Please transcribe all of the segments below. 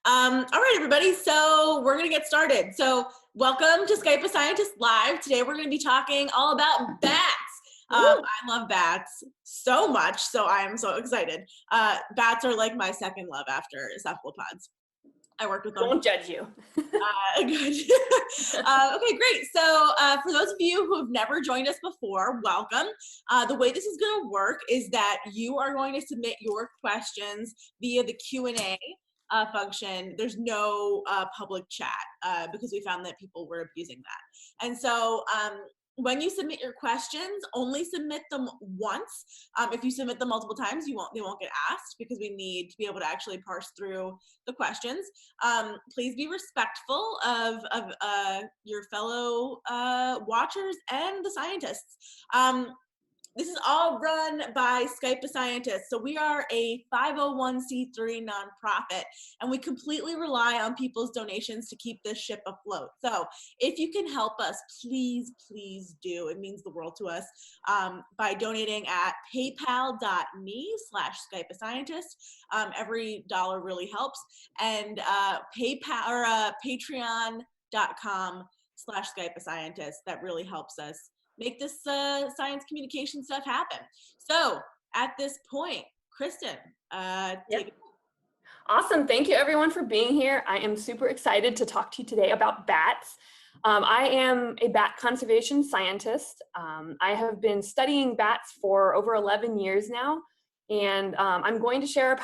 All right, everybody. So we're going to get started. So welcome to Skype a Scientist Live. Today we're going to be talking all about bats. I love bats so much, so I'm so excited. Bats are like my second love after cephalopods. I worked with them. I won't judge you. Good. Okay, great. So for those of you who have never joined us before, welcome. The way this is going to work is that you are going to submit your questions via the Q&A function. There's no public chat because we found that people were abusing that. And so when you submit your questions, only submit them once. If you submit them multiple times, they won't get asked because we need to be able to actually parse through the questions. Please be respectful of your fellow watchers and the scientists. This is all run by Skype a Scientist. So we are a 501c3 nonprofit, and we completely rely on people's donations to keep this ship afloat. So if you can help us, please, please do. It means the world to us by donating at paypal.me/SkypeAScientist. Every dollar really helps. And patreon.com/SkypeAScientist. That really helps us make this science communication stuff happen. So at this point, Kristen, take it. Awesome. Thank you everyone for being here. I am super excited to talk to you today about bats. I am a bat conservation scientist. I have been studying bats for over 11 years now, and I'm going to share a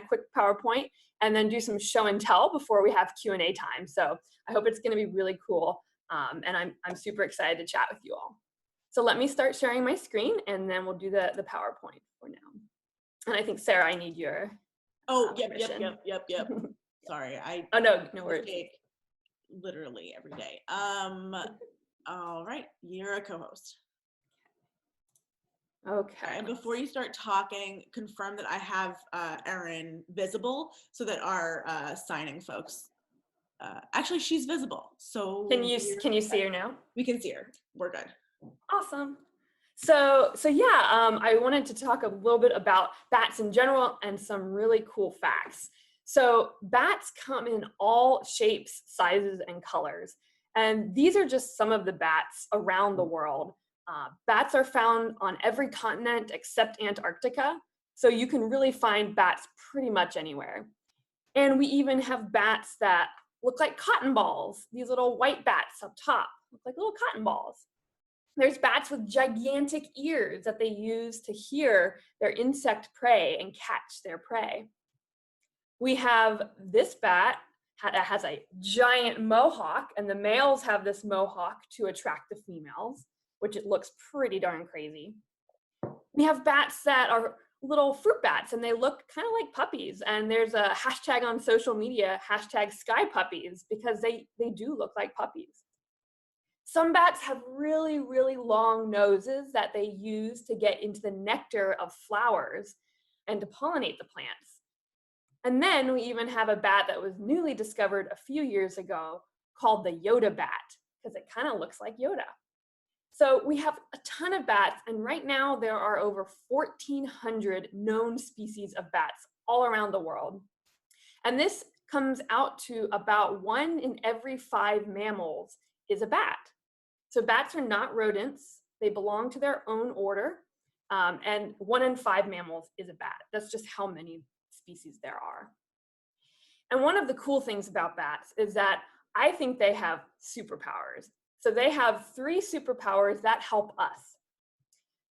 quick PowerPoint, and then do some show and tell before we have Q&A time. So I hope it's going to be really cool, and I'm super excited to chat with you all. So let me start sharing my screen, and then we'll do the PowerPoint for now. And I think, Sarah, I need your Yep. Sorry, Oh, no worries. Literally every day. All right, you're a co-host. Okay. And before you start talking, confirm that I have Erin visible so that our signing folks, actually she's visible. So can you see her now? We can see her. We're good. Awesome. So yeah, I wanted to talk a little bit about bats in general and some really cool facts. So bats come in all shapes, sizes, and colors. And these are just some of the bats around the world. Bats are found on every continent except Antarctica. So you can really find bats pretty much anywhere. And we even have bats that look like cotton balls. These little white bats up top look like little cotton balls. There's bats with gigantic ears that they use to hear their insect prey and catch their prey. We have this bat that has a giant mohawk, and the males have this mohawk to attract the females, which it looks pretty darn crazy. We have bats that are little fruit bats, and they look kind of like puppies. And there's a hashtag on social media, #SkyPuppies, because they do look like puppies. Some bats have really, really long noses that they use to get into the nectar of flowers and to pollinate the plants. And then we even have a bat that was newly discovered a few years ago called the Yoda bat, because it kind of looks like Yoda. So we have a ton of bats, and right now there are over 1,400 known species of bats all around the world. And this comes out to about 1 in every 5 mammals is a bat. So bats are not rodents. They belong to their own order. And 1 in 5 mammals is a bat. That's just how many species there are. And one of the cool things about bats is that I think they have superpowers. So they have 3 superpowers that help us.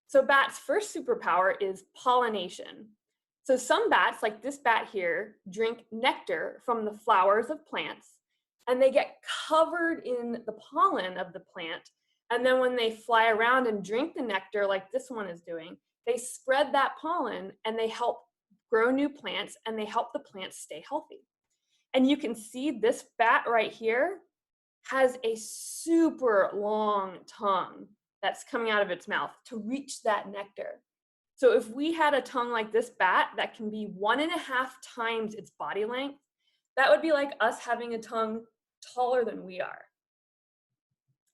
So bats' first superpower is pollination. So some bats, like this bat here, drink nectar from the flowers of plants, and they get covered in the pollen of the plant. And then when they fly around and drink the nectar like this one is doing, they spread that pollen and they help grow new plants, and they help the plants stay healthy. And you can see this bat right here has a super long tongue that's coming out of its mouth to reach that nectar. So if we had a tongue like this bat that can be 1.5 times its body length, that would be like us having a tongue taller than we are.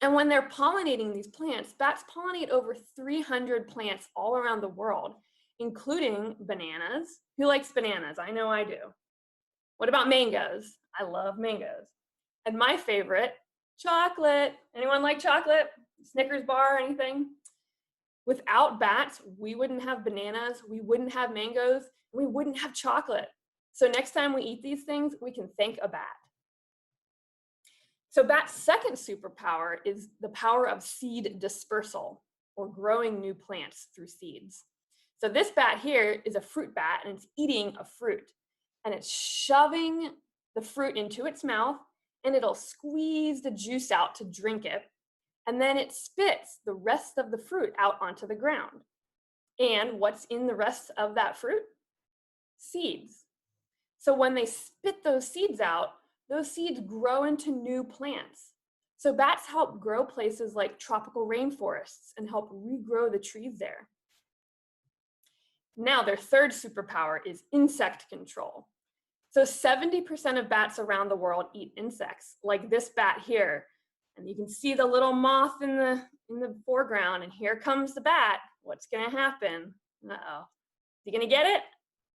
And when they're pollinating these plants, bats pollinate over 300 plants all around the world, including bananas. Who likes bananas? I know I do. What about mangoes? I love mangoes. And my favorite, chocolate. Anyone like chocolate? Snickers bar or anything? Without bats, we wouldn't have bananas, we wouldn't have mangoes, we wouldn't have chocolate. So next time we eat these things, we can thank a bat. So bats' second superpower is the power of seed dispersal, or growing new plants through seeds. So this bat here is a fruit bat, and it's eating a fruit. And it's shoving the fruit into its mouth, and it'll squeeze the juice out to drink it. And then it spits the rest of the fruit out onto the ground. And what's in the rest of that fruit? Seeds. So when they spit those seeds out, those seeds grow into new plants. So bats help grow places like tropical rainforests and help regrow the trees there. Now, their third superpower is insect control. So 70% of bats around the world eat insects, like this bat here. And you can see the little moth in the foreground, and here comes the bat. What's gonna happen? Uh-oh. Is he gonna get it?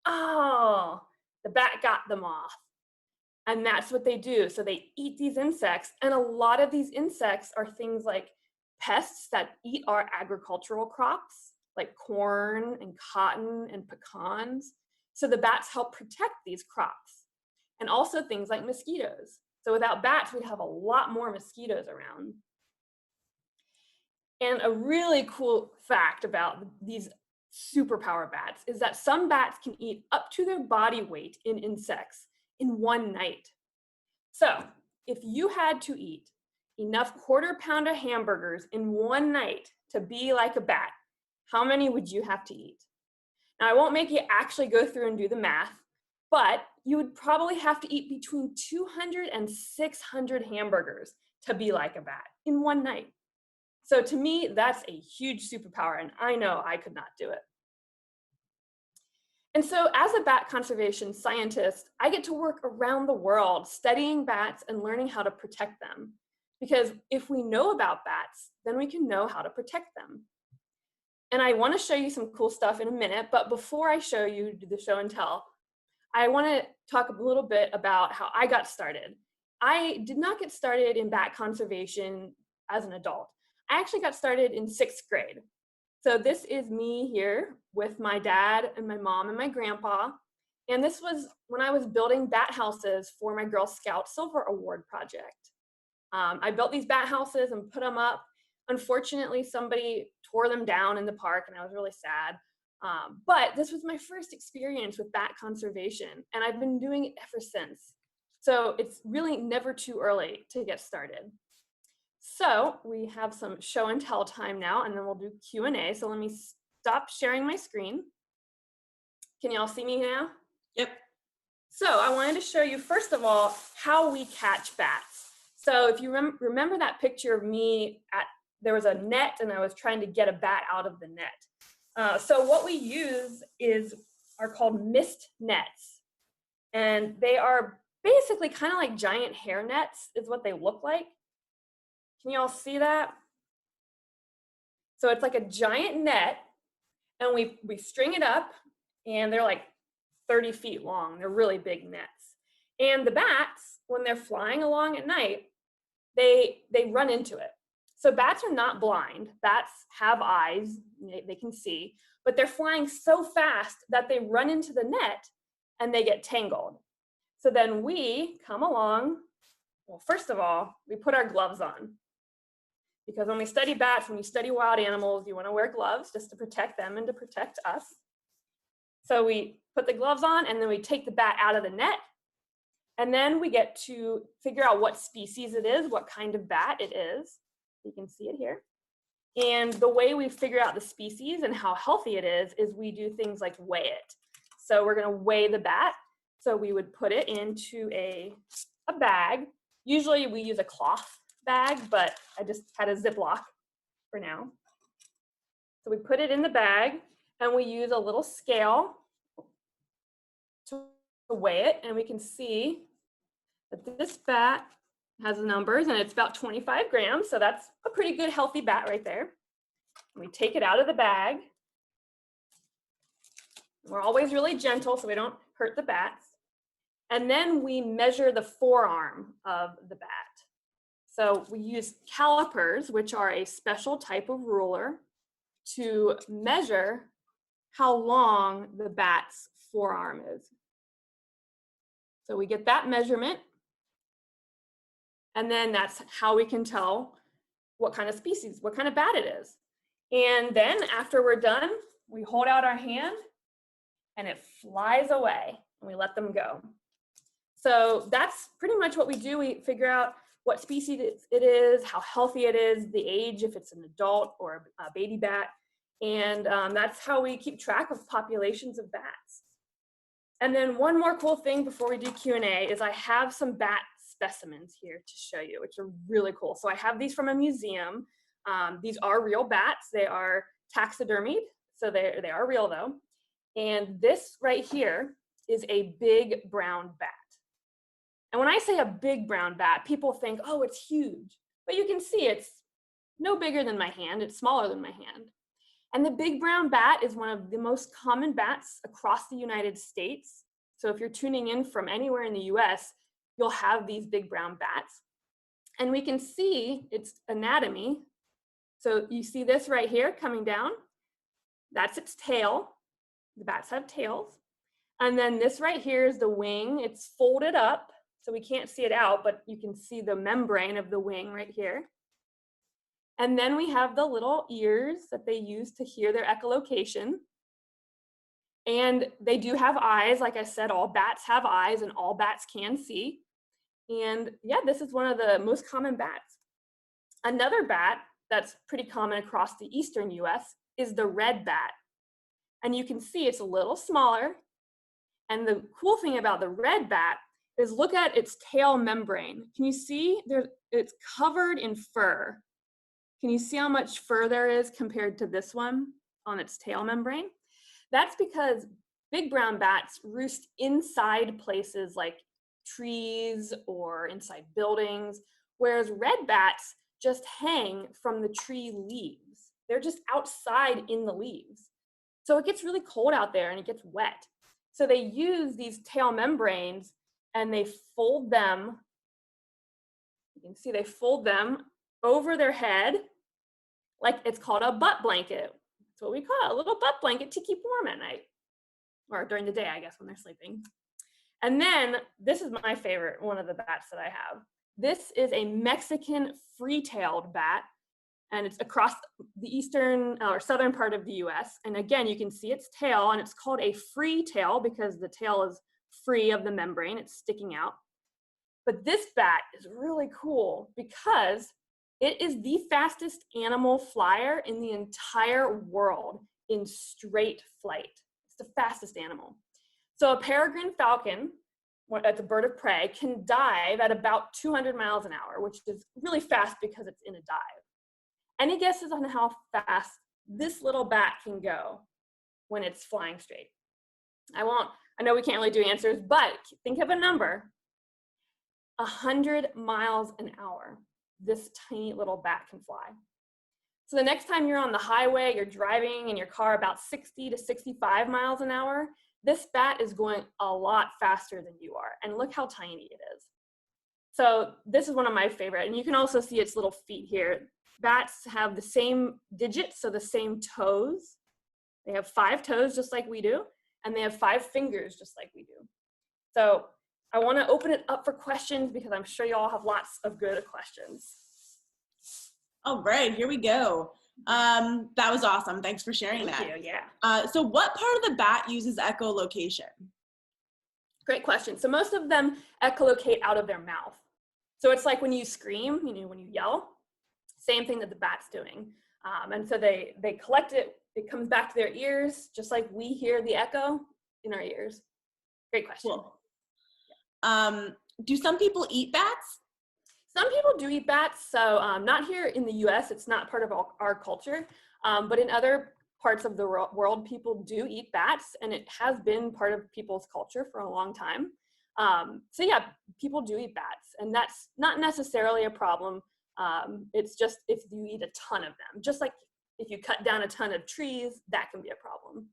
Oh, the bat got the moth. And that's what they do. So they eat these insects, and a lot of these insects are things like pests that eat our agricultural crops, like corn and cotton and pecans. So the bats help protect these crops. And also things like mosquitoes. So without bats, we'd have a lot more mosquitoes around. And a really cool fact about these superpower bats is that some bats can eat up to their body weight in insects in one night. So if you had to eat enough quarter-pounder hamburgers in one night to be like a bat, how many would you have to eat? Now, I won't make you actually go through and do the math, but you would probably have to eat between 200 and 600 hamburgers to be like a bat in one night. So to me, that's a huge superpower, and I know I could not do it. And so as a bat conservation scientist, I get to work around the world studying bats and learning how to protect them. Because if we know about bats, then we can know how to protect them. And I want to show you some cool stuff in a minute, but before I show you the show and tell, I want to talk a little bit about how I got started. I did not get started in bat conservation as an adult. I actually got started in 6th grade. So this is me here with my dad and my mom and my grandpa. And this was when I was building bat houses for my Girl Scout Silver Award project. I built these bat houses and put them up. Unfortunately, somebody tore them down in the park, and I was really sad. But this was my first experience with bat conservation, and I've been doing it ever since. So it's really never too early to get started. So we have some show and tell time now, and then we'll do Q&A. So let me stop sharing my screen. Can y'all see me now? Yep. So I wanted to show you, first of all, how we catch bats. So if you remember that picture of me there was a net, and I was trying to get a bat out of the net. So what we use are called mist nets. And they are basically kind of like giant hair nets is what they look like. Can you all see that? So it's like a giant net, and we string it up, and they're like 30 feet long. They're really big nets. And the bats, when they're flying along at night, they run into it. So bats are not blind. Bats have eyes, they can see, but they're flying so fast that they run into the net and they get tangled. So then we come along. Well, first of all, we put our gloves on. Because when we study bats, when you study wild animals, you want to wear gloves just to protect them and to protect us. So we put the gloves on, and then we take the bat out of the net. And then we get to figure out what species it is, what kind of bat it is. You can see it here. And the way we figure out the species and how healthy it is we do things like weigh it. So we're going to weigh the bat. So we would put it into a bag. Usually we use a cloth bag, but I just had a Ziploc for now. So we put it in the bag, and we use a little scale to weigh it, and we can see that this bat has numbers, and it's about 25 grams, so that's a pretty good healthy bat right there. And we take it out of the bag. We're always really gentle so we don't hurt the bats. And then we measure the forearm of the bat. So we use calipers, which are a special type of ruler, to measure how long the bat's forearm is. So we get that measurement, and then that's how we can tell what kind of species, what kind of bat it is. And then after we're done, we hold out our hand and it flies away and we let them go. So that's pretty much what we do. We figure out what species it is, how healthy it is, the age, if it's an adult or a baby bat. And that's how we keep track of populations of bats. And then one more cool thing before we do Q&A is I have some bat specimens here to show you, which are really cool. So I have these from a museum. These are real bats. They are taxidermied, so they are real though. And this right here is a big brown bat. And when I say a big brown bat, people think, oh, it's huge. But you can see it's no bigger than my hand. It's smaller than my hand. And the big brown bat is one of the most common bats across the United States. So if you're tuning in from anywhere in the US, you'll have these big brown bats. And we can see its anatomy. So you see this right here coming down. That's its tail. The bats have tails. And then this right here is the wing. It's folded up, so we can't see it out, but you can see the membrane of the wing right here. And then we have the little ears that they use to hear their echolocation. And they do have eyes. Like I said, all bats have eyes and all bats can see. And yeah, this is one of the most common bats. Another bat that's pretty common across the eastern US is the red bat. And you can see it's a little smaller. And the cool thing about the red bat is look at its tail membrane. Can you see it's covered in fur? Can you see how much fur there is compared to this one on its tail membrane? That's because big brown bats roost inside places like trees or inside buildings, whereas red bats just hang from the tree leaves. They're just outside in the leaves. So it gets really cold out there and it gets wet. So they use these tail membranes and they fold them. You can see they fold them over their head, like it's called a butt blanket. That's what we call it, a little butt blanket to keep warm at night, or during the day, I guess, when they're sleeping. And then this is my favorite, one of the bats that I have. This is a Mexican free-tailed bat, and it's across the eastern or southern part of the US. And again, you can see its tail, and it's called a free tail because the tail is free of the membrane, it's sticking out. But this bat is really cool because it is the fastest animal flyer in the entire world in straight flight. It's the fastest animal. So a peregrine falcon, that's a bird of prey, can dive at about 200 miles an hour, which is really fast because it's in a dive. Any guesses on how fast this little bat can go when it's flying straight? I know we can't really do answers, but think of a number. 100 miles an hour. This tiny little bat can fly. So the next time you're on the highway, you're driving in your car about 60 to 65 miles an hour, this bat is going a lot faster than you are. And look how tiny it is. So this is one of my favorite. And you can also see its little feet here. Bats have the same digits, so the same toes. They have 5 toes just like we do. And they have 5 fingers just like we do. So I want to open it up for questions because I'm sure you all have lots of good questions. All right, here we go. That was awesome. Thanks for sharing that. Thank you, yeah. So what part of the bat uses echolocation? Great question. So most of them echolocate out of their mouth. So it's like when you scream, when you yell, same thing that the bat's doing. And so they collect it, it comes back to their ears, just like we hear the echo in our ears. Great question. Cool. Do some people eat bats? Some people do eat bats. So not here in the US, it's not part of our culture, but in other parts of the world, people do eat bats, and it has been part of people's culture for a long time. So yeah, people do eat bats, and that's not necessarily a problem. It's just if you eat a ton of them, just like if you cut down a ton of trees, that can be a problem.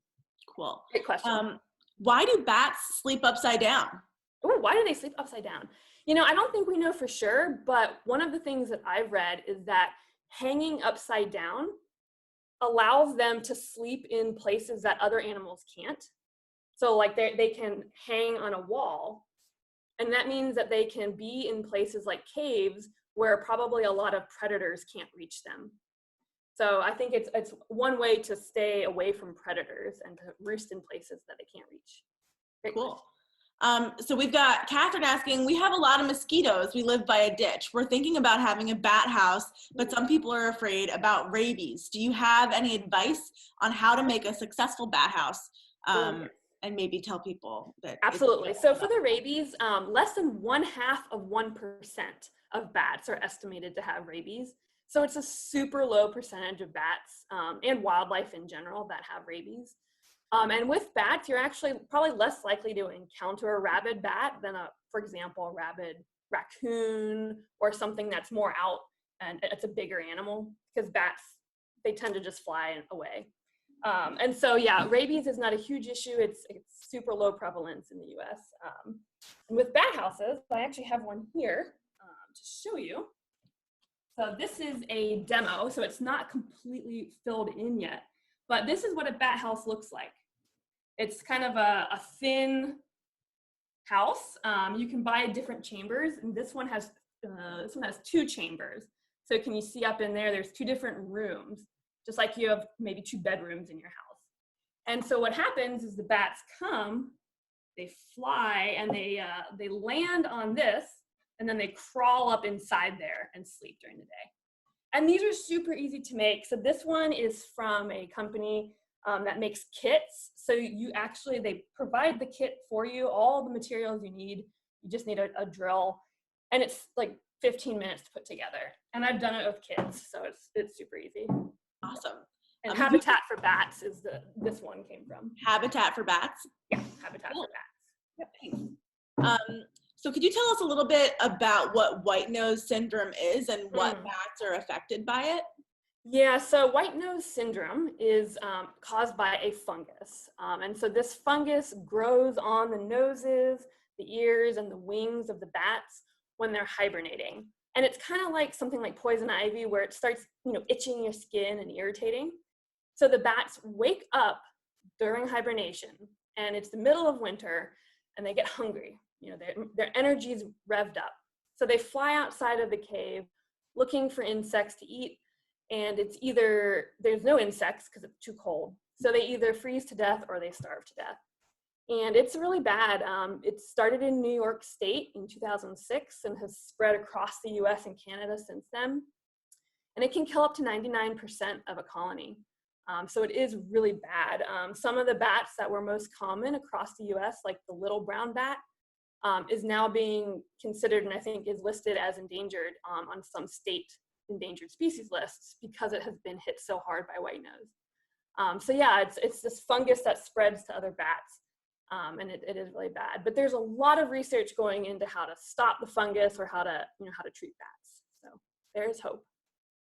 Cool. Great question. Why do bats sleep upside down? Oh, why do they sleep upside down? You know, I don't think we know for sure, but one of the things that I've read is that hanging upside down allows them to sleep in places that other animals can't. So like they can hang on a wall, and that means that they can be in places like caves where probably a lot of predators can't reach them. So I think it's one way to stay away from predators and to roost in places that they can't reach. Great Cool. question. So we've got Catherine asking, we have a lot of mosquitoes. We live by a ditch. We're thinking about having a bat house, but some people are afraid about rabies. Do you have any advice on how to make a successful bat house? And maybe tell people that. Absolutely. So for the rabies, less than 0.5% of bats are estimated to have rabies. So it's a super low percentage of bats and wildlife in general that have rabies. And with bats, you're actually probably less likely to encounter a rabid bat than, for example, a rabid raccoon or something that's more out and it's a bigger animal, because bats, they tend to just fly away. And so, yeah, rabies is not a huge issue. It's super low prevalence in the US. And with bat houses, I actually have one here to show you. So this is a demo, so it's not completely filled in yet, but this is what a bat house looks like. It's kind of a thin house. You can buy different chambers, and this one has 2 chambers. So can you see up in there, there's 2 different rooms, just like you have maybe 2 bedrooms in your house. And so what happens is the bats come, they fly, and they land on this, and then they crawl up inside there and sleep during the day. And these are super easy to make. So this one is from a company that makes kits. So they provide the kit for you, all the materials you need. You just need a drill, and it's like 15 minutes to put together. And I've done it with kids, so it's super easy. Awesome. And Habitat for Bats is this one came from. Habitat for Bats? Yeah, Habitat for Bats. Yep. Thanks. So could you tell us a little bit about what white nose syndrome is and what bats are affected by it? Yeah, so white nose syndrome is caused by a fungus. And so this fungus grows on the noses, the ears, and the wings of the bats when they're hibernating. And it's kind of like something like poison ivy, where it starts, itching your skin and irritating. So the bats wake up during hibernation, and it's the middle of winter, and they get hungry. Their energy is revved up. So they fly outside of the cave looking for insects to eat, and it's either there's no insects because it's too cold. So they either freeze to death or they starve to death. And it's really bad. It started in New York State in 2006 and has spread across the US and Canada since then. And it can kill up to 99% of a colony. So it is really bad. Some of the bats that were most common across the US, like the little brown bat, is now being considered, and I think is listed as endangered on some state endangered species lists because it has been hit so hard by white nose. So yeah, it's this fungus that spreads to other bats, and it is really bad. But there's a lot of research going into how to stop the fungus or how to treat bats. So there is hope.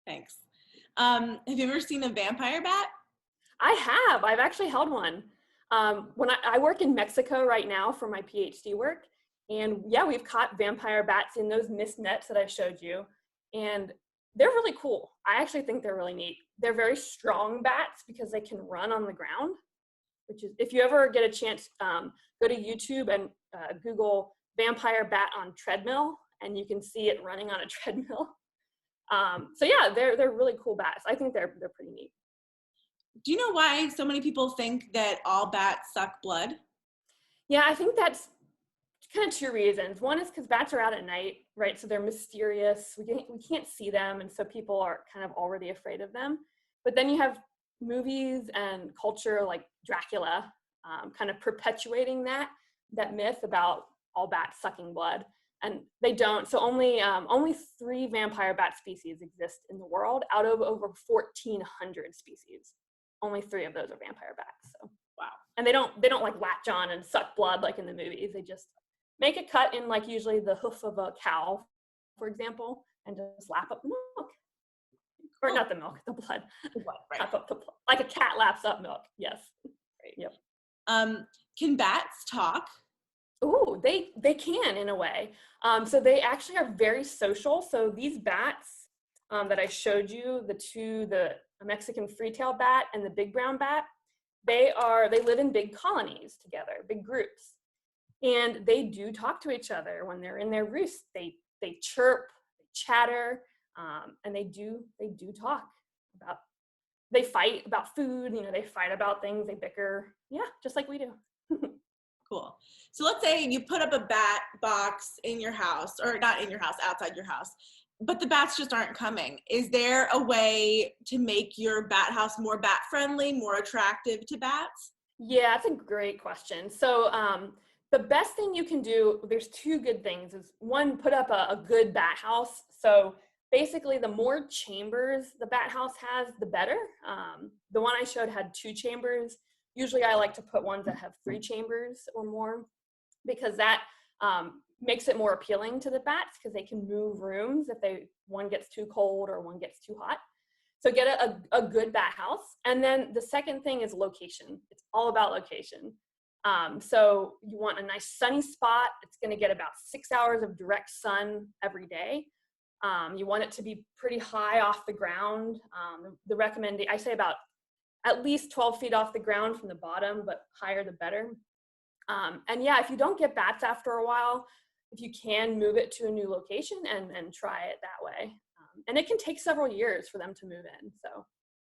Thanks. Have you ever seen a vampire bat? I have. I've actually held one. When I work in Mexico right now for my PhD work, and yeah, we've caught vampire bats in those mist nets that I showed you, and they're really cool. I actually think they're really neat. They're very strong bats because they can run on the ground, which is, if you ever get a chance, go to YouTube and Google vampire bat on treadmill, and you can see it running on a treadmill. So yeah, they're really cool bats. I think they're pretty neat. Do you know why so many people think that all bats suck blood? Yeah, I think that's kind of 2 reasons. One is because bats are out at night, right? So they're mysterious. We can't see them, and so people are kind of already afraid of them. But then you have movies and culture like Dracula kind of perpetuating that myth about all bats sucking blood, and they don't. So only 3 vampire bat species exist in the world out of over 1,400 species. Only 3 of those are vampire bats. So wow. And they don't like latch on and suck blood like in the movies. They just make a cut in like usually the hoof of a cow, for example, and just lap up the milk. Or not the milk, the blood. The blood, right. Lap up the blood. Like a cat laps up milk. Yes. Great. Yep. Can bats talk? Ooh, they can in a way. So they actually are very social. So these bats that I showed you, the Mexican free-tailed bat and the big brown bat, they live in big colonies together, big groups, and they do talk to each other when they're in their roost. They chirp, they chatter, and they do talk about. They fight about food. They fight about things. They bicker. Yeah, just like we do. Cool. So let's say you put up a bat box in your house, or not in your house, outside your house, but the bats just aren't coming. Is there a way to make your bat house more bat friendly, more attractive to bats? Yeah, that's a great question. So the best thing you can do, there's two good things. Is one, put up a good bat house. So basically, the more chambers the bat house has, the better. The one I showed had 2 chambers. Usually I like to put ones that have 3 chambers or more, because that makes it more appealing to the bats, because they can move rooms if one gets too cold or one gets too hot. So get a good bat house. And then the second thing is location. It's all about location. So you want a nice sunny spot. It's going to get about 6 hours of direct sun every day. You want it to be pretty high off the ground. I say about at least 12 feet off the ground from the bottom, but higher the better. And yeah, if you don't get bats after a while, if you can, move it to a new location and try it that way. And it can take several years for them to move in. So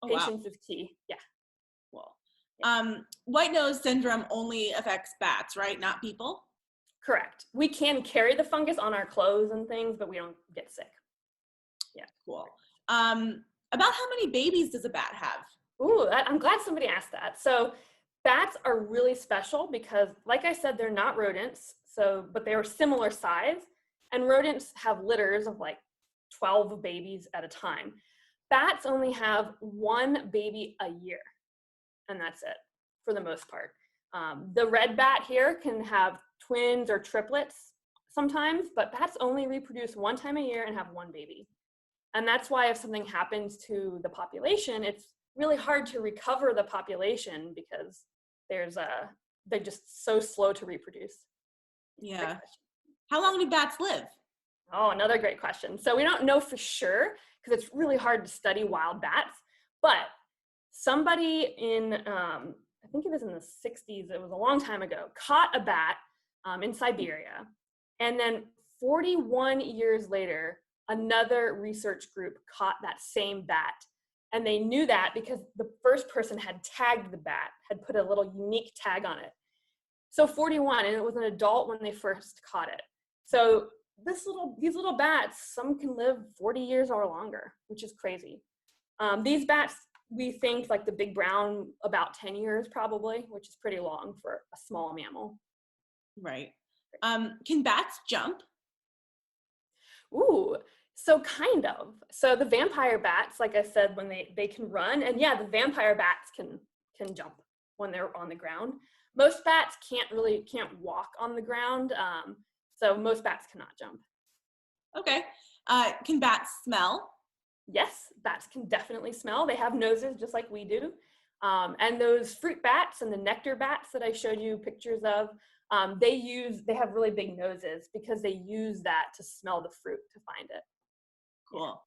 patience is key. Yeah. Well, white nose syndrome only affects bats, right? Not people? Correct. We can carry the fungus on our clothes and things, but we don't get sick. Yeah. Cool. About how many babies does a bat have? Ooh, I'm glad somebody asked that. So bats are really special because, like I said, they're not rodents. But they are similar size, and rodents have litters of like 12 babies at a time. Bats only have 1 baby a year, and that's it for the most part. The red bat here can have twins or triplets sometimes, but bats only reproduce 1 time a year and have 1 baby. And that's why if something happens to the population, it's really hard to recover the population, because they're just so slow to reproduce. Yeah. How long do bats live? Oh, another great question. So we don't know for sure, because it's really hard to study wild bats, but somebody I think it was in the 60s, it was a long time ago, caught a bat in Siberia. And then 41 years later, another research group caught that same bat. And they knew that because the first person had tagged the bat, had put a little unique tag on it. So 41, and it was an adult when they first caught it. So these little bats, some can live 40 years or longer, which is crazy. These bats, we think, like the big brown, about 10 years probably, which is pretty long for a small mammal. Right. Can bats jump? Ooh, so kind of. So the vampire bats, like I said, when they can run, and yeah, the vampire bats can jump when they're on the ground. Most bats can't walk on the ground, so most bats cannot jump. Okay. Can bats smell? Yes, bats can definitely smell. They have noses just like we do. And those fruit bats and the nectar bats that I showed you pictures of, they have really big noses because they use that to smell the fruit to find it. Cool.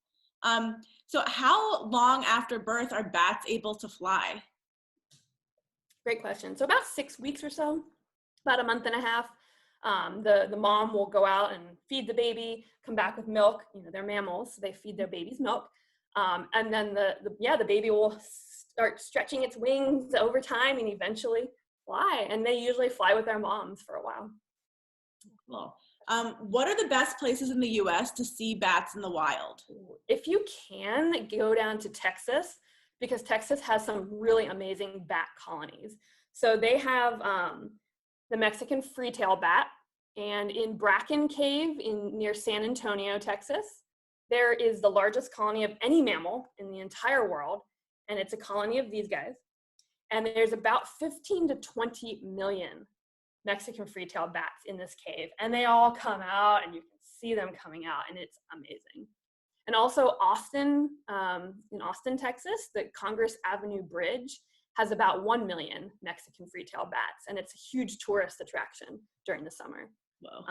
So how long after birth are bats able to fly? Great question. So about 6 weeks or so, about a month and a half. The mom will go out and feed the baby, come back with milk. They're mammals, so they feed their babies milk. And then the baby will start stretching its wings over time and eventually fly. And they usually fly with their moms for a while. Cool. What are the best places in the US to see bats in the wild? If you can, go down to Texas, because Texas has some really amazing bat colonies. So they have the Mexican free-tailed bat, and in Bracken Cave near San Antonio, Texas, there is the largest colony of any mammal in the entire world, and it's a colony of these guys. And there's about 15 to 20 million Mexican free-tailed bats in this cave, and they all come out, and you can see them coming out, and it's amazing. And also Austin, in Austin, Texas, the Congress Avenue Bridge has about 1 million Mexican free-tailed bats, and it's a huge tourist attraction. during the summer. Whoa.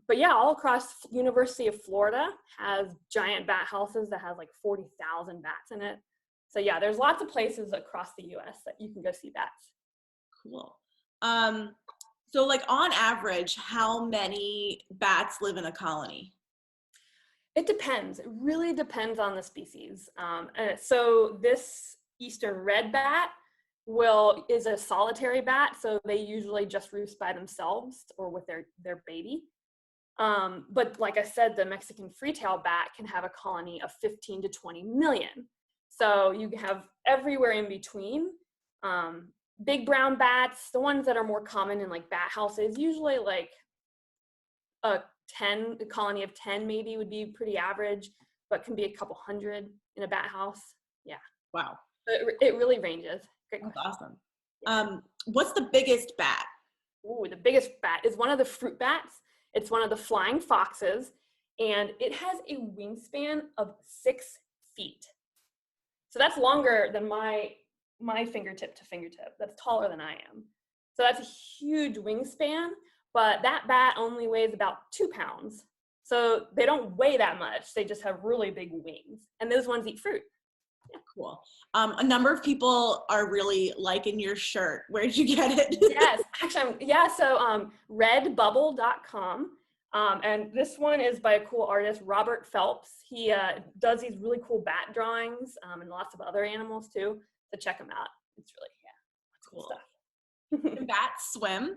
But yeah, all across University of Florida has giant bat houses that has like 40,000 bats in it. So yeah, there's lots of places across the US that you can go see bats. Cool. So like on average, how many bats live in a colony? It depends. It really depends on the species. So this eastern red bat is a solitary bat, so they usually just roost by themselves or with their baby. But like I said, the Mexican free-tailed bat can have a colony of 15 to 20 million. So you have everywhere in between. Big brown bats, the ones that are more common in like bat houses, usually like a colony of 10 maybe would be pretty average, but can be a couple hundred in a bat house. Yeah. Wow. It really ranges. Great That's question. awesome. What's the biggest bat? Ooh, the biggest bat is one of the fruit bats. It's one of the flying foxes, and it has a wingspan of 6 feet. So that's longer than my fingertip to fingertip. That's taller than I am. So that's a huge wingspan, but that bat only weighs about 2 pounds. So they don't weigh that much. They just have really big wings. And those ones eat fruit. Yeah. Cool. A number of people are really liking your shirt. Where'd you get it? Yes, actually, so redbubble.com. And this one is by a cool artist, Robert Phelps. He does these really cool bat drawings and lots of other animals too. So check them out. It's really, Cool stuff. Can bats swim?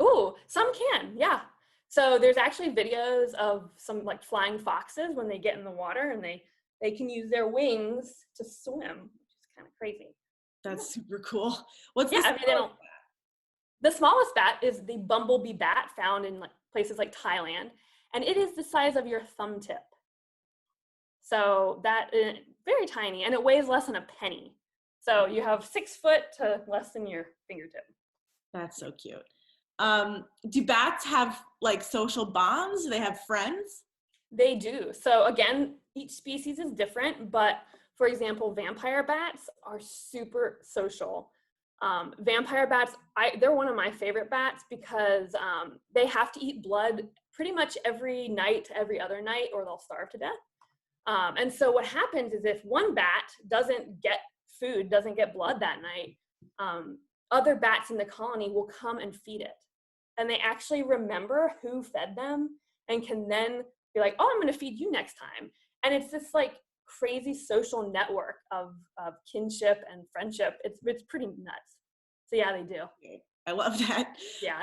Ooh, some can, yeah. So there's actually videos of some like flying foxes when they get in the water, and they can use their wings to swim, which is kind of crazy. That's super cool. What's the smallest bat is the bumblebee bat found in like places like Thailand, and it is the size of your thumb tip. So that is very tiny, and it weighs less than a penny. So you have 6 foot to less than your fingertip. That's so cute. Do bats have like social bonds? Do they have friends? They do. So again, each species is different, but for example, vampire bats are super social. Vampire bats, they're one of my favorite bats because they have to eat blood pretty much every night to every other night, or they'll starve to death. And so what happens is if one bat doesn't get food, doesn't get blood that night, other bats in the colony will come and feed it. And they actually remember who fed them and can then be like, oh, I'm going to feed you next time. And it's this like crazy social network of kinship and friendship. It's pretty nuts. So yeah, they do. I love that. Yeah.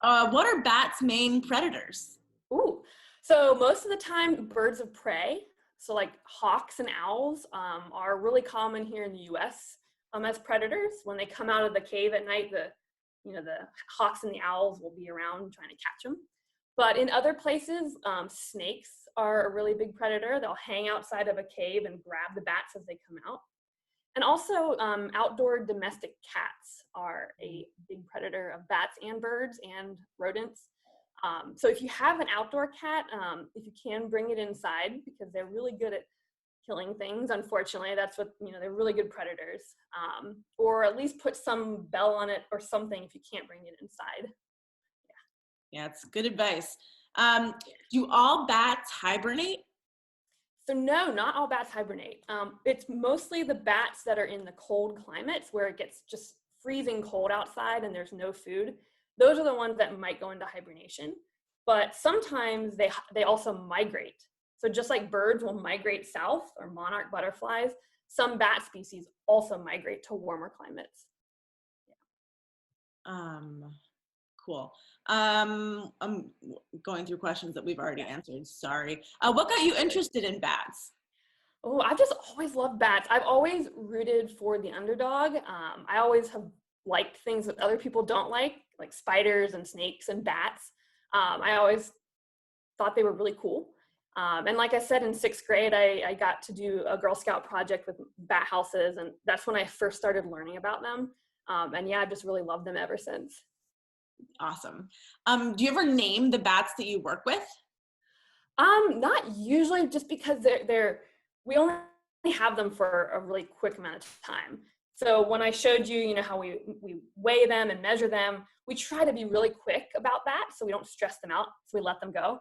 What are bats' main predators? Ooh, so most of the time, birds of prey. So like hawks and owls are really common here in the U.S. As predators. When they come out of the cave at night, the hawks and the owls will be around trying to catch them. But in other places, snakes are a really big predator. They'll hang outside of a cave and grab the bats as they come out. And also outdoor domestic cats are a big predator of bats and birds and rodents. So if you have an outdoor cat, if you can bring it inside, because they're really good at killing things. Unfortunately, that's what, they're really good predators. Or at least put some bell on it or something if you can't bring it inside. Yeah, it's good advice. Do all bats hibernate? So no, not all bats hibernate. It's mostly the bats that are in the cold climates where it gets just freezing cold outside and there's no food. Those are the ones that might go into hibernation. But sometimes they also migrate. So just like birds will migrate south, or monarch butterflies, some bat species also migrate to warmer climates. Yeah. Cool. I'm going through questions that we've already answered. Sorry. What got you interested in bats? Oh, I've just always loved bats. I've always rooted for the underdog. I always have liked things that other people don't like spiders and snakes and bats. I always thought they were really cool. And like I said, in 6th grade, I got to do a Girl Scout project with bat houses, and that's when I first started learning about them. And yeah, I've just really loved them ever since. Awesome. Do you ever name the bats that you work with? Not usually, just because we only have them for a really quick amount of time. So when I showed you, how we weigh them and measure them, we try to be really quick about that so we don't stress them out, so we let them go.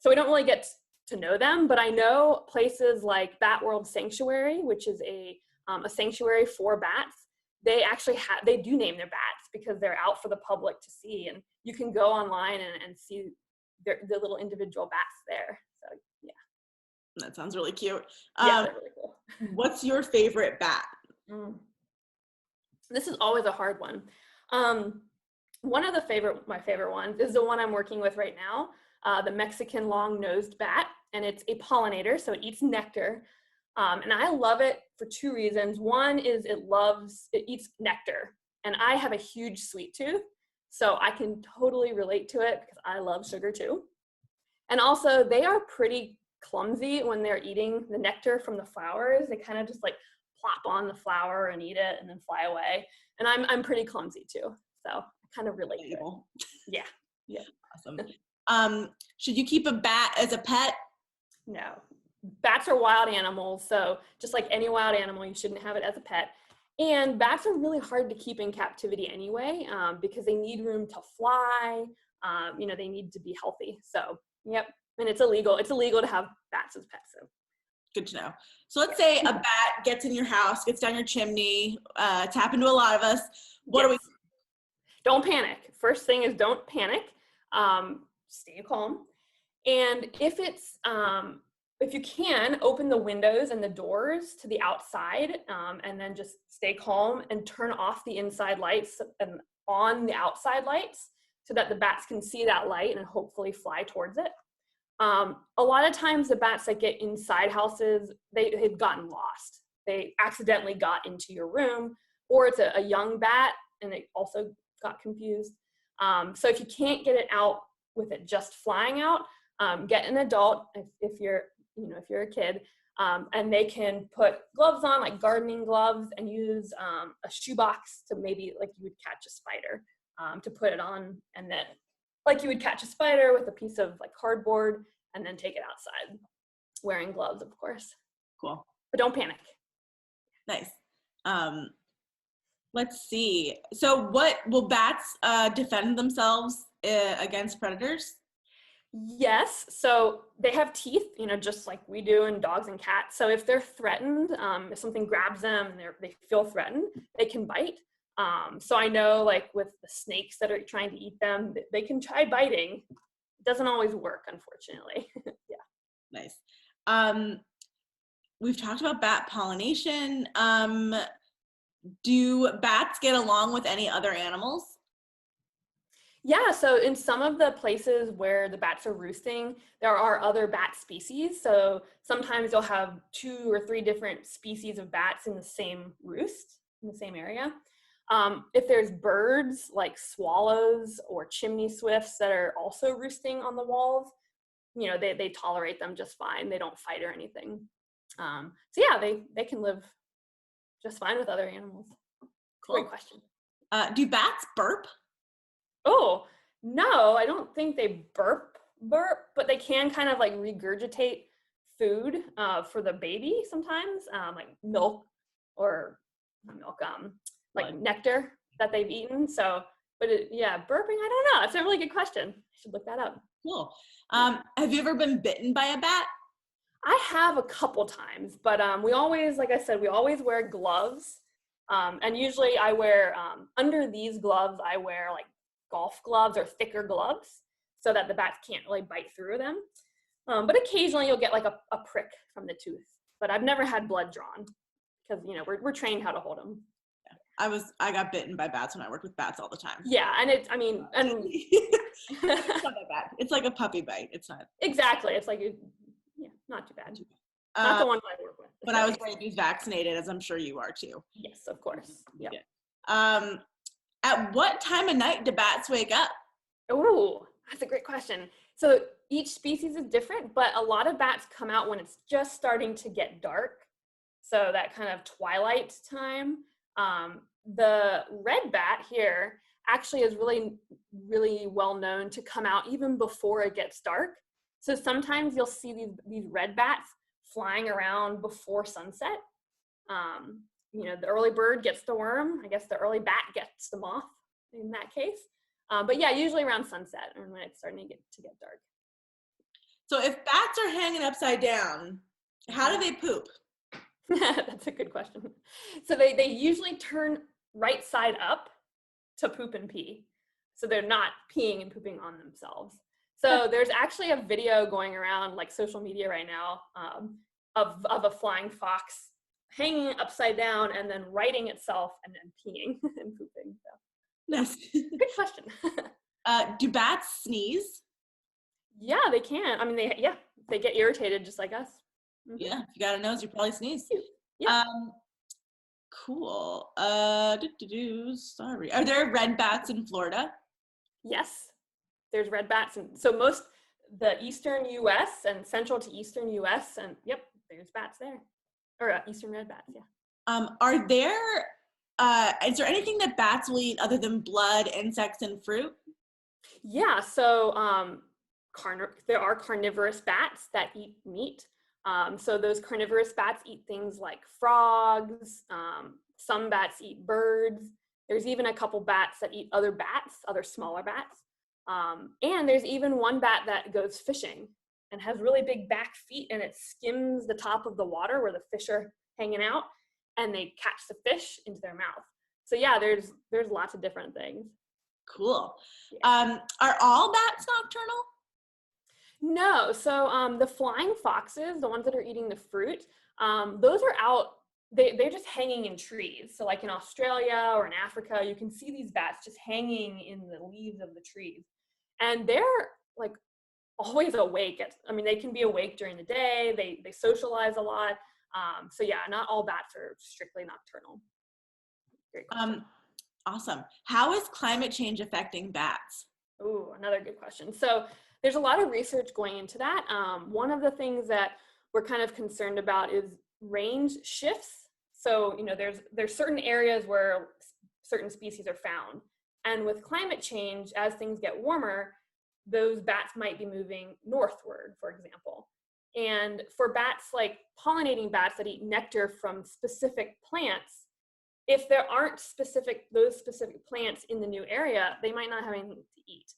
So we don't really get to know them, but I know places like Bat World Sanctuary, which is a sanctuary for bats. They actually they do name their bats because they're out for the public to see, and you can go online and see the little individual bats there. So yeah. That sounds really cute. Yeah, they're really cool. What's your favorite bat? This is always a hard one. One of my favorite ones is the one I'm working with right now, the Mexican long-nosed bat, and it's a pollinator, so it eats nectar. And I love it for two reasons. One is it eats nectar, and I have a huge sweet tooth, so I can totally relate to it because I love sugar too. And also, they are pretty clumsy when they're eating the nectar from the flowers. They kind of just like plop on the flower and eat it and then fly away. And I'm pretty clumsy too, so I kind of relate to it. Yeah. Awesome. Should you keep a bat as a pet? No. Bats are wild animals, so just like any wild animal, you shouldn't have it as a pet. And bats are really hard to keep in captivity anyway, because they need room to fly. They need to be healthy. So, yep. And it's illegal. It's illegal to have bats as pets. So. Good to know. So let's say a bat gets in your house, gets down your chimney. It's happened to a lot of us. What do we do? Don't panic. First thing is don't panic. Stay calm. And if you can, open the windows and the doors to the outside, and then just stay calm and turn off the inside lights and on the outside lights so that the bats can see that light and hopefully fly towards it. A lot of times the bats that get inside houses, they've gotten lost. They accidentally got into your room, or it's a young bat and it also got confused. So if you can't get it out with it just flying out, get an adult if you're a kid, and they can put gloves on, like gardening gloves, and use a shoebox to maybe like you would catch a spider, to put it on, and then like you would catch a spider with a piece of like cardboard and then take it outside, wearing gloves, of course. Cool. But don't panic. Nice. Let's see. So what will bats defend themselves against predators? Yes, so they have teeth, just like we do in dogs and cats. So if they're threatened, if something grabs them and they feel threatened, they can bite. So I know like with the snakes that are trying to eat them, they can try biting. It doesn't always work, unfortunately. Yeah. Nice. We've talked about bat pollination. Do bats get along with any other animals? Yeah, so in some of the places where the bats are roosting, there are other bat species. So sometimes you'll have 2 or 3 different species of bats in the same roost, in the same area. If there's birds like swallows or chimney swifts that are also roosting on the walls, they tolerate them just fine. They don't fight or anything. So yeah, they can live just fine with other animals. Cool. Great question. Do bats burp? Oh, no, I don't think they burp, but they can kind of like regurgitate food for the baby sometimes, like milk or not milk, like nectar that they've eaten. So, but burping, I don't know. It's a really good question. I should look that up. Cool. Have you ever been bitten by a bat? I have a couple times, but we always, like I said, we always wear gloves. And usually I wear, under these gloves, I wear like golf gloves or thicker gloves so that the bats can't really bite through them. But occasionally you'll get like a prick from the tooth, but I've never had blood drawn because, we're trained how to hold them. Yeah. I got bitten by bats when I worked with bats all the time. Yeah. And it's it's not that bad. It's like a puppy bite. It's not. Exactly. It's like, not too bad. Not the one I work with. But I was going to be vaccinated, as I'm sure you are too. Yes, of course. Yeah. At what time of night do bats wake up? Oh, that's a great question. So each species is different, but a lot of bats come out when it's just starting to get dark. So that kind of twilight time. The red bat here actually is really, really well known to come out even before it gets dark. So sometimes you'll see these red bats flying around before sunset. The early bird gets the worm. I guess the early bat gets the moth. in that case. But yeah, usually around sunset or when it's starting to get dark. So if bats are hanging upside down, how do they poop? That's a good question. So they usually turn right side up to poop and pee. So they're not peeing and pooping on themselves. So there's actually a video going around like social media right now of a flying fox hanging upside down and then righting itself and then peeing and pooping. So, Nice. good question. Do bats sneeze? Yeah, they can. I mean, they get irritated just like us. Mm-hmm. Yeah, if you got a nose, you probably sneeze. Yeah. Cool. Sorry. Are there red bats in Florida? Yes, there's red bats, and so most the eastern U.S. and central to eastern U.S. and yep, there's bats there, or eastern red bats. Yeah. Are there? Is there anything that bats will eat other than blood, insects, and fruit? Yeah. So there are carnivorous bats that eat meat. So those carnivorous bats eat things like frogs. Some bats eat birds. There's even a couple bats that eat other bats, other smaller bats. And there's even one bat that goes fishing and has really big back feet, and it skims the top of the water where the fish are hanging out, and they catch the fish into their mouth. So yeah, there's lots of different things. Cool. Yeah. Are all bats nocturnal? No, so the flying foxes, the ones that are eating the fruit, those are out, they're just hanging in trees. So like in Australia or in Africa, you can see these bats just hanging in the leaves of the trees. And they're like always awake. They can be awake during the day, they socialize a lot. So yeah, not all bats are strictly nocturnal. Great question. Awesome. How is climate change affecting bats? Ooh, another good question. So there's a lot of research going into that. One of the things that we're kind of concerned about is range shifts. So, there's certain areas where certain species are found. And with climate change, as things get warmer, those bats might be moving northward, for example. And for bats like pollinating bats that eat nectar from specific plants, if there aren't those specific plants in the new area, they might not have anything to eat.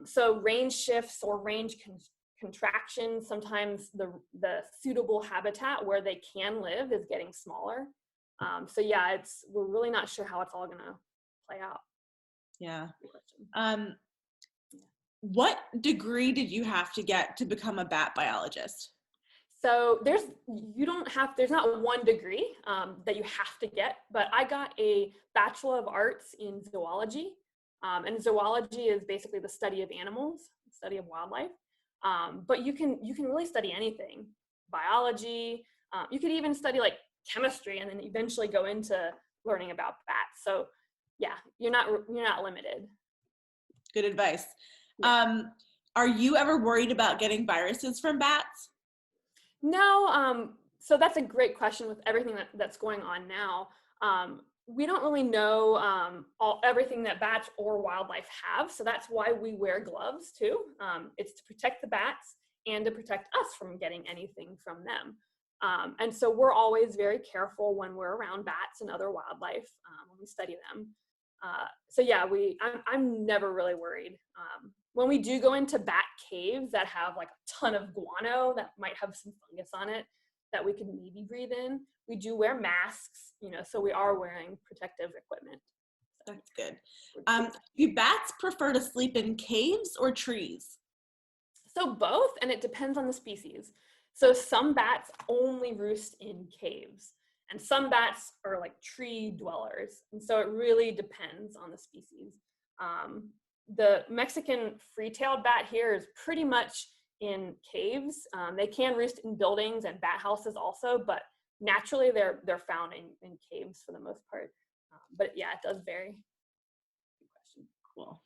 So range shifts or range contraction, sometimes the suitable habitat where they can live is getting smaller. So yeah, we're really not sure how it's all gonna play out. Yeah. What degree did you have to get to become a bat biologist? So there's not one degree that you have to get, but I got a Bachelor of Arts in zoology. And zoology is basically the study of animals, the study of wildlife. But you can really study anything, biology. You could even study like chemistry, and then eventually go into learning about bats. So, yeah, you're not limited. Good advice. Are you ever worried about getting viruses from bats? No. So that's a great question with everything that's going on now. We don't really know everything that bats or wildlife have, so that's why we wear gloves too. It's to protect the bats and to protect us from getting anything from them. And so we're always very careful when we're around bats and other wildlife when we study them. So yeah, I'm never really worried. When we do go into bat caves that have like a ton of guano that might have some fungus on it that we can maybe breathe in, we do wear masks, so we are wearing protective equipment. So that's good. Do bats prefer to sleep in caves or trees? So both, and it depends on the species. So some bats only roost in caves, and some bats are like tree dwellers. And so it really depends on the species. The Mexican free-tailed bat here is pretty much in caves. They can roost in buildings and bat houses also, but naturally they're found in caves for the most part. But yeah, it does vary. Good question. Cool.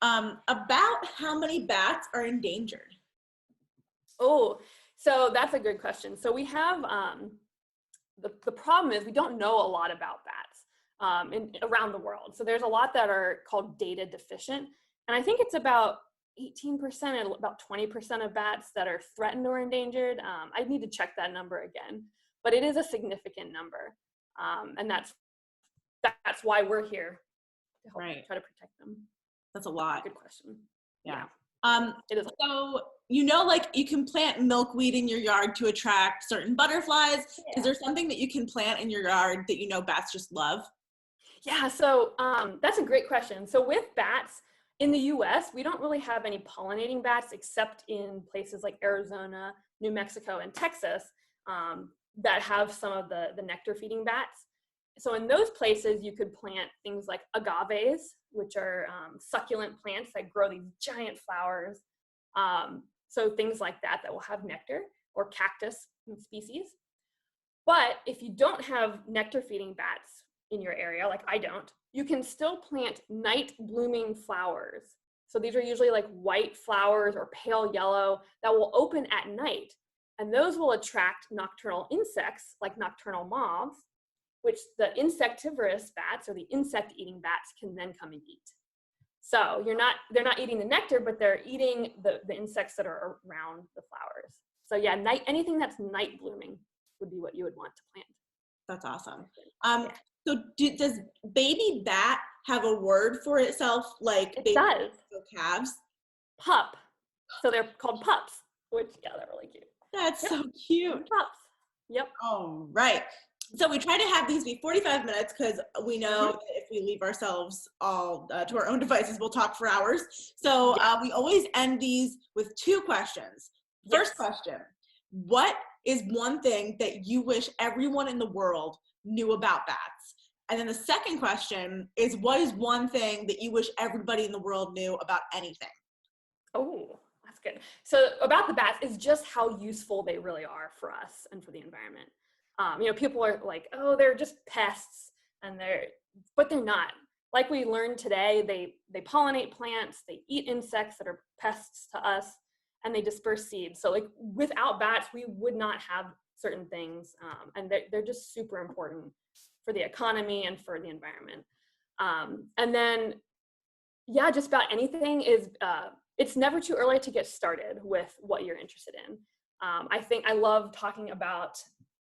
About how many bats are endangered? Oh, so that's a good question. So we have, the problem is we don't know a lot about bats around the world. So there's a lot that are called data deficient. And I think it's about 18% and about 20% of bats that are threatened or endangered. I need to check that number again, but it is a significant number. And that's why we're here to help try to protect them? That's a lot. Good question. Yeah. It is. So, like you can plant milkweed in your yard to attract certain butterflies. Yeah. Is there something that you can plant in your yard that bats just love? Yeah, so that's a great question. So with bats, in the US, we don't really have any pollinating bats except in places like Arizona, New Mexico, and Texas that have some of the nectar feeding bats. So in those places, you could plant things like agaves, which are succulent plants that grow these giant flowers. So things like that will have nectar, or cactus species. But if you don't have nectar feeding bats in your area, like I don't, you can still plant night blooming flowers. So these are usually like white flowers or pale yellow that will open at night. And those will attract nocturnal insects like nocturnal moths, which the insectivorous bats or the insect eating bats can then come and eat. So they're not eating the nectar, but they're eating the insects that are around the flowers. So yeah, anything that's night blooming would be what you would want to plant. That's awesome. So does baby bat have a word for itself, like it does? Calves? Pup. So they're called pups, which, yeah, they're really cute. That's so cute. Pups. Yep. All right. So we try to have these be 45 minutes because we know that if we leave ourselves all to our own devices, we'll talk for hours. So we always end these with 2 questions. First question, what is one thing that you wish everyone in the world knew about bats? And then the second question is, what is one thing that you wish everybody in the world knew about anything? Oh, that's good. So about the bats is just how useful they really are for us and for the environment. People are like, oh, they're just pests, but they're not. Like we learned today, they pollinate plants, they eat insects that are pests to us, and they disperse seeds. So like without bats, we would not have certain things, and they're just super important for the economy and for the environment. And then, yeah, just about anything is, it's never too early to get started with what you're interested in. I think I love talking about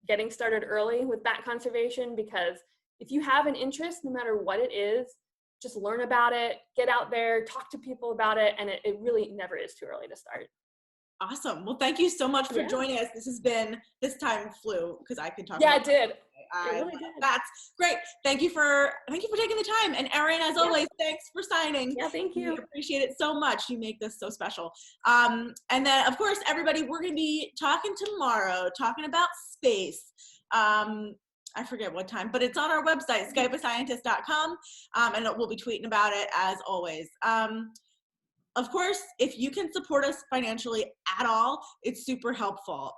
getting started early with bat conservation, because if you have an interest, no matter what it is, just learn about it, get out there, talk to people about it, and it really never is too early to start. Awesome. Well, thank you so much for joining us. This time flew because I could talk. Yeah, it did. It really did. That's great. Thank you for taking the time. And Erin, as always, thanks for signing. Yeah, thank you. We appreciate it so much. You make this so special. And then, of course, everybody, we're going to be talking tomorrow, talking about space. I forget what time, but it's on our website, skypeascientist.com, and we'll be tweeting about it as always. Of course, if you can support us financially at all, it's super helpful.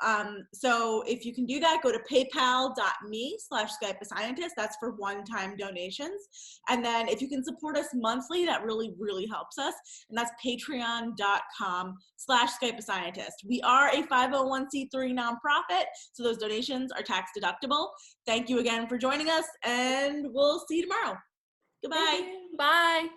So if you can do that, go to paypal.me/SkypeAScientist. That's for one-time donations. And then if you can support us monthly, that really, really helps us. And that's patreon.com/SkypeAScientist. We are a 501c3 nonprofit, so those donations are tax deductible. Thank you again for joining us, and we'll see you tomorrow. Goodbye. Bye.